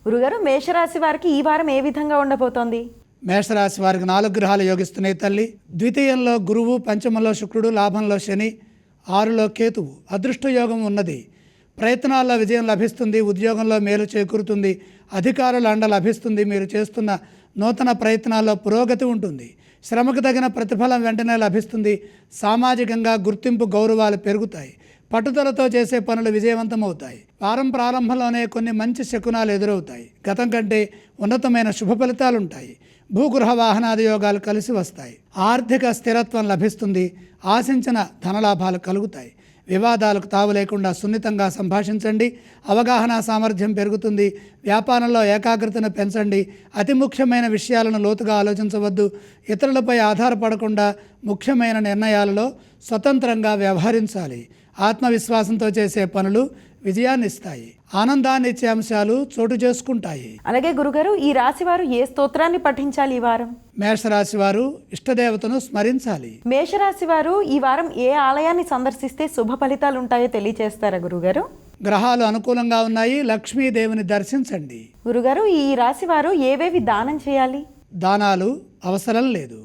గురుగారు, మేషరాశి వారికి ఈ వారం ఏ విధంగా ఉండబోతోంది? మేషరాశి వారికి 4 గ్రహాలు యోగిస్తున్నాయి తల్లి. ద్వితీయంలో గురువు, పంచమంలో శుక్రుడు, లాభంలో శని, 6లో కేతువు. అదృష్ట యోగం ఉన్నది. ప్రయత్నాల్లో విజయం లభిస్తుంది. ఉద్యోగంలో మేలు చేకూరుతుంది. అధికారుల అండ లభిస్తుంది. మీరు చేస్తున్న నూతన ప్రయత్నాల్లో పురోగతి ఉంటుంది. శ్రమకు తగిన ప్రతిఫలం వెంటనే లభిస్తుంది. సామాజికంగా గుర్తింపు, గౌరవాలు పెరుగుతాయి. పట్టుదలతో చేసే పనులు విజయవంతమవుతాయి. వారం ప్రారంభంలోనే కొన్ని మంచి శకునాలు ఎదురవుతాయి. గతం కంటే ఉన్నతమైన శుభ ఫలితాలుంటాయి. భూగృహ వాహనాది యోగాలు కలిసి వస్తాయి. ఆర్థిక స్థిరత్వం లభిస్తుంది. ఆశించిన ధనలాభాలు కలుగుతాయి. వివాదాలకు తావు లేకుండా సున్నితంగా సంభాషించండి. అవగాహన సామర్థ్యం పెరుగుతుంది. వ్యాపారంలో ఏకాగ్రతను పెంచండి. అతి ముఖ్యమైన విషయాలను లోతుగా ఆలోచించవద్దు. ఇతరులపై ఆధారపడకుండా ముఖ్యమైన నిర్ణయాలలో స్వతంత్రంగా వ్యవహరించాలి. ఆత్మవిశ్వాసంతో చేసే పనులు విజయాన్ని ఇస్తాయి. ఆనందాన్ని ఇచ్చే అంశాలు చోటు చేసుకుంటాయి. అలాగే గురుగారు, ఈ రాశి వారు ఏ స్తోత్రాన్ని పఠించాలి ఈ వారం? మేషరాశి వారు ఇష్టదేవతను స్మరించాలి. మేషరాశి వారు ఈ వారం ఏ ఆలయాన్ని సందర్శిస్తే శుభ ఫలితాలు ఉంటాయో తెలియజేస్తారా గురుగారు? గ్రహాలు అనుకూలంగా ఉన్నాయి. లక్ష్మీదేవిని దర్శించండి. గురుగారు, ఈ రాశి వారు ఏవేవి దానం చేయాలి? దానాలు అవసరం లేదు.